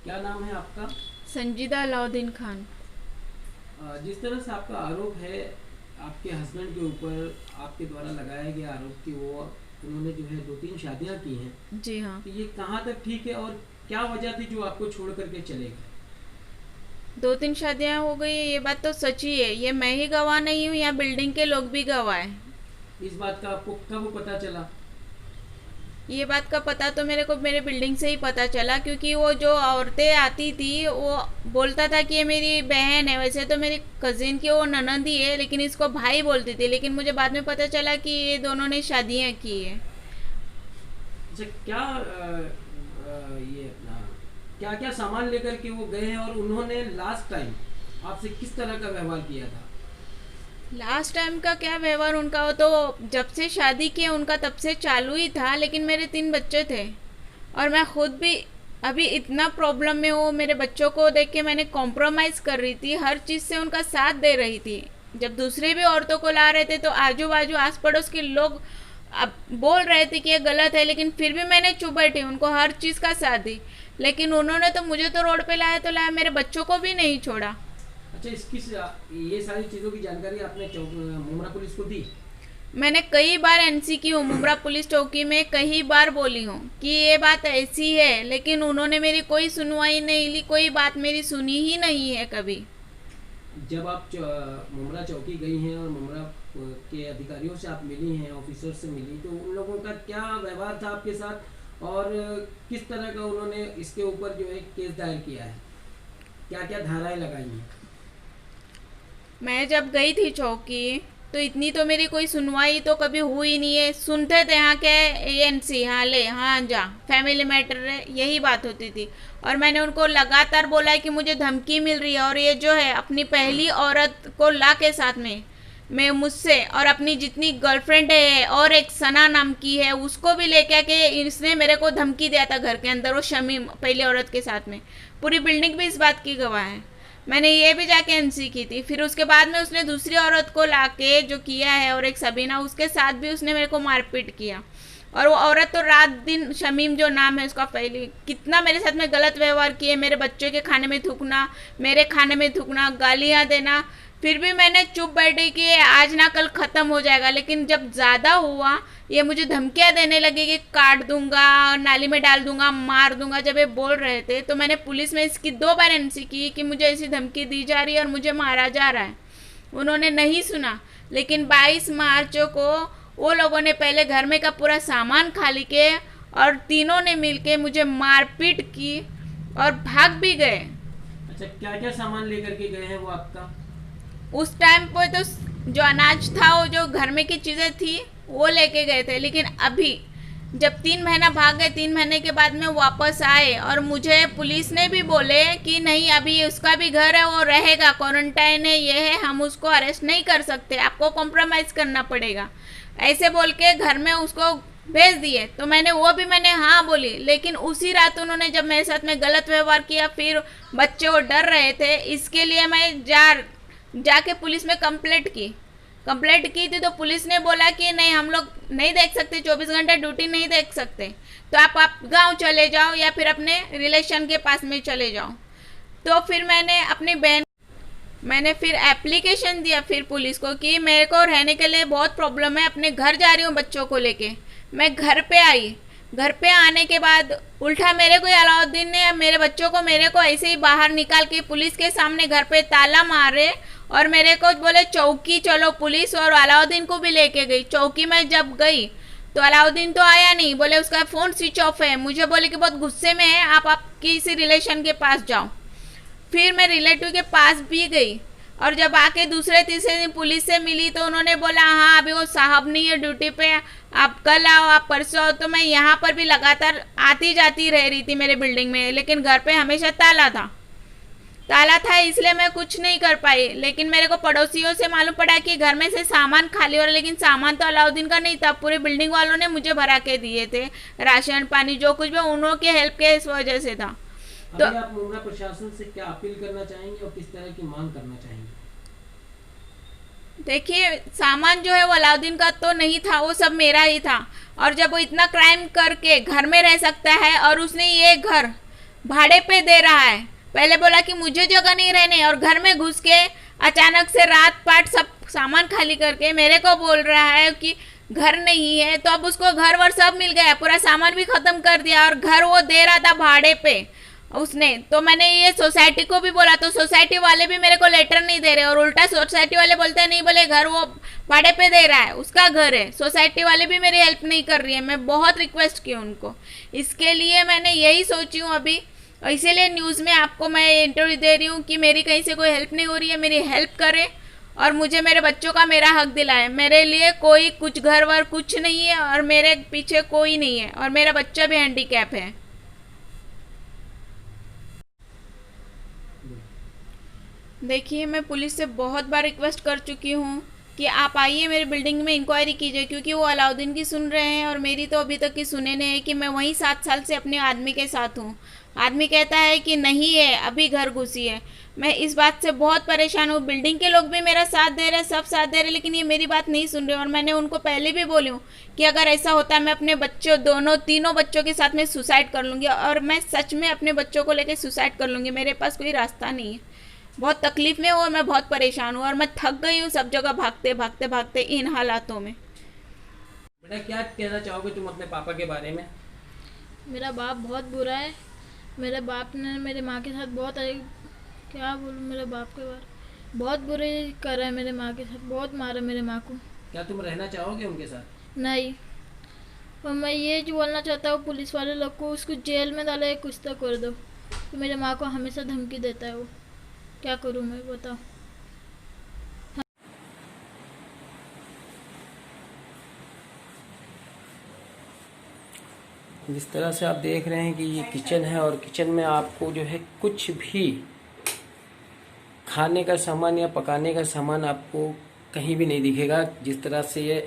क्या नाम है आपका? संजीदा अलाउद्दीन खान। जिस तरह से आपका आरोप है आपके हस्बैंड के ऊपर, आपके द्वारा लगाया गया आरोप कि वो उन्होंने जो है 2-3 शादियां की हैं, जी हाँ। तो ये कहाँ तक ठीक है और क्या वजह थी जो आपको छोड़ करके चले गए? 2-3 शादियाँ हो गई है, ये बात तो सच ही है। ये मैं ही गवाह नहीं हूँ, यहाँ बिल्डिंग के लोग भी गवाह हैं। इस बात का आपको कब पता चला? ये बात का पता तो मेरे को मेरे बिल्डिंग से ही पता चला, क्योंकि वो जो औरतें आती थी वो बोलता था कि ये मेरी बहन है। वैसे तो मेरी कजिन की वो ननद ही है, लेकिन इसको भाई बोलती थी। लेकिन मुझे बाद में पता चला कि ये दोनों ने शादियाँ की है। अच्छा, क्या ये अपना क्या क्या सामान लेकर के वो गए हैं और उन्होंने लास्ट टाइम आपसे किस तरह का व्यवहार किया था? लास्ट टाइम का क्या व्यवहार उनका, हो तो जब से शादी किया उनका तब से चालू ही था। लेकिन मेरे 3 बच्चे थे और मैं खुद भी अभी इतना प्रॉब्लम में हूँ। मेरे बच्चों को देख के मैंने कॉम्प्रोमाइज़ कर रही थी, हर चीज़ से उनका साथ दे रही थी। जब दूसरे भी औरतों को ला रहे थे तो आजू बाजू आस पड़ोस के लोग अब बोल रहे थे कि ये गलत है, लेकिन फिर भी मैंने चुप बैठी, उनको हर चीज़ का साथ दी। लेकिन उन्होंने तो मुझे तो रोड पे लाया तो लाया, मेरे बच्चों को भी नहीं छोड़ा। अच्छा, ये सारी चीज़ों की जानकारी आपने मुमरा पुलिस को दी? मैंने कई बार एनसी की हूँ, मुमरा पुलिस चौकी में कई बार बोली हूँ कि ये बात ऐसी है, लेकिन उन्होंने मेरी कोई सुनवाई नहीं ली, कोई बात मेरी सुनी ही नहीं है कभी। जब आप मुमरा चौकी गई हैं और मुमरा के अधिकारियों से आप मिली हैं, ऑफिसर से मिली, तो उन लोगों का क्या व्यवहार था आपके साथ और किस तरह का उन्होंने इसके ऊपर जो है केस दायर किया है, क्या क्या धाराएं लगाई हैं? मैं जब गई थी चौकी तो इतनी तो मेरी कोई सुनवाई तो कभी हुई नहीं है। सुनते थे हाँ क्या एएनसी, हाँ ले हाँ जा, फैमिली मैटर है, यही बात होती थी। और मैंने उनको लगातार बोला है कि मुझे धमकी मिल रही है, और ये जो है अपनी पहली औरत को ला के साथ में मैं मुझसे और अपनी जितनी गर्लफ्रेंड है और एक सना नाम की है उसको भी लेके आके इसने मेरे को धमकी दिया था घर के अंदर, वो शमीम पहली औरत के साथ में। पूरी बिल्डिंग भी इस बात की गवाह है। मैंने ये भी जाके एनसी की थी। फिर उसके बाद में उसने दूसरी औरत को लाके जो किया है, और एक सबीना, उसके साथ भी उसने मेरे को मारपीट किया। और वो औरत तो रात दिन, शमीम जो नाम है उसका, पहले कितना मेरे साथ में गलत व्यवहार किए, मेरे बच्चों के खाने में थूकना, मेरे खाने में थूकना, गालियाँ देना। फिर भी मैंने चुप बैठी कि आज ना कल ख़त्म हो जाएगा। लेकिन जब ज़्यादा हुआ, ये मुझे धमकियाँ देने लगे कि काट दूंगा, नाली में डाल दूंगा, मार दूंगा। जब ये बोल रहे थे तो मैंने पुलिस में इसकी 2 बार एनसी की कि मुझे ऐसी धमकी दी जा रही है और मुझे मारा जा रहा है। उन्होंने नहीं सुना। लेकिन 22 मार्च को वो लोगों ने पहले घर में का पूरा सामान खाली के और तीनों ने मिलके मुझे मारपीट की और भाग भी गए। अच्छा, क्या क्या सामान लेकर के गए हैं वो आपका? उस टाइम पे तो जो अनाज था, वो जो घर में की चीज़ें थी वो लेके गए थे। लेकिन अभी जब 3 महीना भाग गए, 3 महीने के बाद में वापस आए और मुझे पुलिस ने भी बोले कि नहीं, अभी उसका भी घर है, वो रहेगा, क्वारंटाइन है, ये है, हम उसको अरेस्ट नहीं कर सकते, आपको कॉम्प्रोमाइज़ करना पड़ेगा, ऐसे बोल के घर में उसको भेज दिए। तो मैंने हाँ बोली। लेकिन उसी रात उन्होंने जब मेरे साथ में गलत व्यवहार किया, फिर बच्चे वो डर रहे थे, इसके लिए मैं जाके पुलिस में कंप्लेंट की थी। तो पुलिस ने बोला कि नहीं, हम लोग नहीं देख सकते, 24 घंटे ड्यूटी नहीं देख सकते, तो आप गांव चले जाओ या फिर अपने रिलेशन के पास में चले जाओ। तो फिर मैंने फिर एप्लीकेशन दिया फिर पुलिस को कि मेरे को रहने के लिए बहुत प्रॉब्लम है, अपने घर जा रही हूँ बच्चों को लेके। मैं घर पे आई। घर पे आने के बाद उल्टा मेरे को अलाउद्दीन ने मेरे बच्चों को मेरे को ऐसे ही बाहर निकाल के पुलिस के सामने घर पे ताला मारे और मेरे को बोले चौकी चलो पुलिस, और अलाउद्दीन को भी लेके गई। चौकी में जब गई तो अलाउद्दीन तो आया नहीं, बोले उसका फ़ोन स्विच ऑफ है। मुझे बोले कि बहुत गुस्से में है, आप किसी रिलेशन के पास जाओ। फिर मैं रिलेटिव के पास भी गई, और जब आके दूसरे तीसरे दिन पुलिस से मिली तो उन्होंने बोला हाँ अभी वो साहब नहीं है ड्यूटी पे, आप कल आओ, आप परसों आओ। तो मैं यहाँ पर भी लगातार आती जाती रह रही थी मेरे बिल्डिंग में, लेकिन घर पे हमेशा ताला था, इसलिए मैं कुछ नहीं कर पाई। लेकिन मेरे को पड़ोसियों से मालूम पड़ा कि घर में से सामान खाली हो रहा है, लेकिन सामान तो अलाउद्दीन का नहीं था, पूरी बिल्डिंग वालों ने मुझे भरा के दिए थे, राशन पानी जो कुछ भी उन्हों के हेल्प के इस वजह से था। तो अभी आप मुमरा प्रशासन से क्या अपील करना चाहेंगे और किस तरह की मांग करना चाहेंगे? देखिए, सामान जो है वो अलाउद्दीन का तो नहीं था, वो सब मेरा ही था। और जब वो इतना क्राइम करके घर में रह सकता है और उसने ये घर भाड़े पे दे रहा है। पहले बोला कि मुझे जगह नहीं रहने, और घर में घुस के अचानक से रात पाट सब सामान खाली करके मेरे को बोल रहा है कि घर नहीं है। तो अब उसको घर वर सब मिल गया, पूरा सामान भी खत्म कर दिया, और घर वो दे रहा था भाड़े पे उसने। तो मैंने ये सोसाइटी को भी बोला, तो सोसाइटी वाले भी मेरे को लेटर नहीं दे रहे, और उल्टा सोसाइटी वाले बोलते हैं नहीं, बोले घर वो भाड़े पे दे रहा है, उसका घर है। सोसाइटी वाले भी मेरी हेल्प नहीं कर रही है। मैं बहुत रिक्वेस्ट की उनको, इसके लिए मैंने यही सोची हूँ अभी, इसीलिए न्यूज़ में आपको मैं इंटरव्यू दे रही हूँ कि मेरी कहीं से कोई हेल्प नहीं हो रही है, मेरी हेल्प करे और मुझे मेरे बच्चों का मेरा हक दिलाए। मेरे लिए कोई कुछ घर वर कुछ नहीं है, और मेरे पीछे कोई नहीं है, और मेरा बच्चा भी हैंडीकैप है। देखिए, मैं पुलिस से बहुत बार रिक्वेस्ट कर चुकी हूँ कि आप आइए मेरी बिल्डिंग में इंक्वायरी कीजिए, क्योंकि वो अलाउद्दीन की सुन रहे हैं और मेरी तो अभी तक की सुने नहीं है कि मैं वहीं 7 साल से अपने आदमी के साथ हूँ। आदमी कहता है कि नहीं है, अभी घर घुसी है। मैं इस बात से बहुत परेशान हूँ। बिल्डिंग के लोग भी मेरा साथ दे रहे हैं, सब साथ दे रहे हैं, लेकिन ये मेरी बात नहीं सुन रहे। और मैंने उनको पहले भी बोली हूँ कि अगर ऐसा होता है मैं अपने बच्चों तीनों बच्चों के साथ में सुसाइड कर लूँगी, और मैं सच में अपने बच्चों को लेकर सुसाइड कर लूँगी। मेरे पास कोई रास्ता नहीं है, बहुत तकलीफ में हूँ और मैं बहुत परेशान हूँ, और मैं थक गई हूँ सब जगह भागते भागते भागते इन हालातों में। बेटा, क्या कहना चाहोगे तुम अपने पापा के बारे में? मेरा बाप बहुत बुरा है। मेरे बाप ने मेरे माँ के साथ बहुत क्या बोलूँ, मेरे बाप के बारे बहुत बुरे कर रहा है। मेरे माँ के साथ बहुत मारा मेरे माँ को। क्या तुम रहना चाहोगे उनके साथ? नहीं, और मैं ये जो बोलना चाहता हूँ पुलिस वाले लोग को, उसको जेल में डाले, कुछ तो कर दो। तो मेरे माँ को हमेशा धमकी देता है वो, क्या करूँ मैं, बताओ। जिस तरह से आप देख रहे हैं कि ये किचन है, और किचन में आपको जो है कुछ भी खाने का सामान या पकाने का सामान आपको कहीं भी नहीं दिखेगा। जिस तरह से ये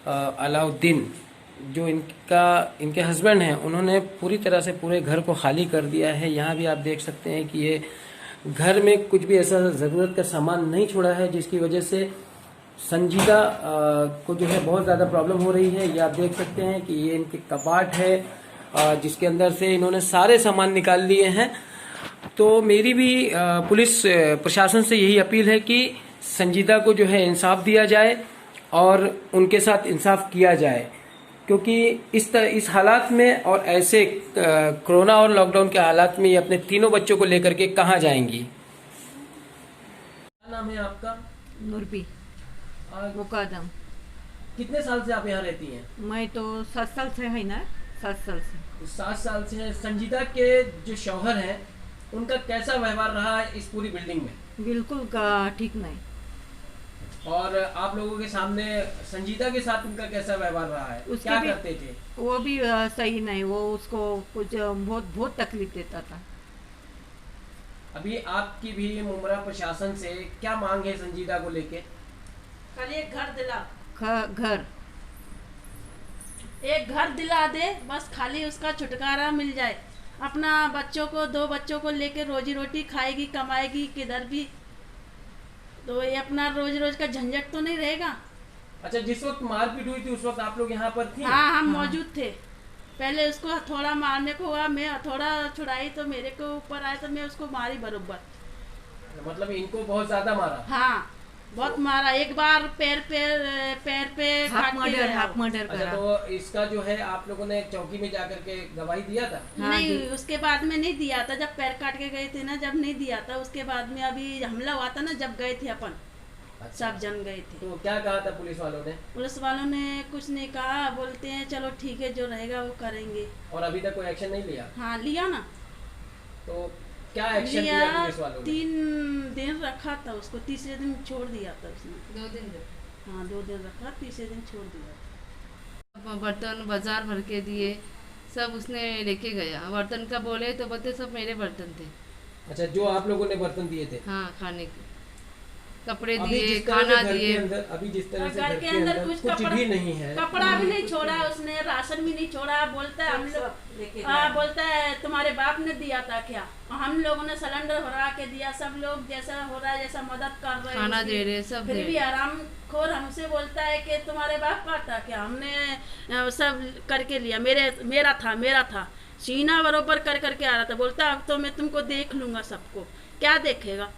अलाउद्दीन जो इनके हस्बैंड हैं, उन्होंने पूरी तरह से पूरे घर को खाली कर दिया है। यहाँ भी आप देख सकते हैं कि ये घर में कुछ भी ऐसा ज़रूरत का सामान नहीं छोड़ा है, जिसकी वजह से संजीदा को जो है बहुत ज़्यादा प्रॉब्लम हो रही है। ये आप देख सकते हैं कि ये इनके कपाट है, जिसके अंदर से इन्होंने सारे सामान निकाल लिए हैं। तो मेरी भी पुलिस प्रशासन से यही अपील है कि संजीदा को जो है इंसाफ दिया जाए और उनके साथ इंसाफ किया जाए, क्योंकि इस हालात में और ऐसे कोरोना और लॉकडाउन के हालात में ये अपने तीनों बच्चों को लेकर के कहाँ जाएंगी। क्या नाम है आपका? नूरबी मुकदम। कितने साल से आप यहाँ रहती हैं? मैं तो 7 साल से है ना, 7 साल से। 7 साल से। संजीदा के जो शौहर हैं, उनका कैसा व्यवहार रहा है इस पूरी बिल्डिंग में? बिल्कुल ठीक नहीं। और आप लोगों के सामने संजीदा के साथ उनका कैसा व्यवहार रहा है? क्या करते थे? वो भी सही नहीं, वो उसको कुछ बहुत तकलीफ देता था। अभी आपकी भी मुमरा प्रशासन से क्या मांग है संजीदा को लेके? खाली एक घर दिला, एक घर दिला दे, बस खाली उसका छुटकारा मिल जाए। अपना बच्चों को, 2 बच्चों को लेके रोजी रोटी खाएगी, कमाएगी किधर भी, तो ये अपना रोज रोज का झंझट तो नहीं रहेगा। अच्छा, जिस वक्त मारपीट हुई थी उस वक्त आप लोग यहाँ पर थी? हाँ, हम मौजूद थे। पहले उसको थोड़ा मारने को हुआ, मैं थोड़ा छुड़ाई तो मेरे को ऊपर आया, तो मैं उसको मारी बरोबर। मतलब इनको बहुत ज्यादा मारा? हाँ, बहुत मारा। एक बार पैर पे हाफ मर्डर अच्छा, तो इसका जो है आप लोगों ने चौकी में जाकर के गवाही दिया था? नहीं, उसके बाद में नहीं दिया था। जब पैर काट के गए थे ना, जब नहीं दिया था। उसके बाद में अभी हमला हुआ था ना, जब गए थे अपन। अच्छा। सब जन गए थे। तो क्या कहा था पुलिस वालों ने? पुलिस वालों ने कुछ नहीं कहा, बोलते हैं चलो ठीक है, जो रहेगा वो करेंगे। और अभी तक कोई एक्शन नहीं लिया? हाँ, लिया ना। तो क्या एक्शन लिया पुलिस वालों ने? 3 दिन रखा था उसको, तीसरे दिन छोड़ दिया था उसने। 2 दिन। हाँ, 2 दिन रखा, तीसरे दिन छोड़ दिया। बर्तन बाजार भर के दिए, सब उसने लेके गया। बर्तन का बोले तो बोलते सब मेरे बर्तन थे। अच्छा, जो आप लोगों ने बर्तन दिए थे? हाँ, खाने के कपड़े अभी दिए, जिस तरह से खाना घर के दिए। अंदर- अभी जिस तरह से घर के अंदर कुछ भी नहीं है, कपड़ा भी नहीं छोड़ा उसने, राशन भी नहीं छोड़ा। बोलता है हम लोग, बोलता है तुम्हारे बाप ने दिया था क्या? हम लोगों ने सिलेंडर भरा के दिया। सब लोग जैसा हो रहा है, जैसा मदद कर रहे हैं, खाना दे रहे, सब फिर दे भी रहे। आराम खोर हमसे बोलता है कि तुम्हारे बाप का था क्या? हमने सब करके लिया, मेरा था। सीना बरोबर कर करके आ रहा था, बोलता अब तो मैं तुमको देख लूंगा सबको। क्या देखेगा?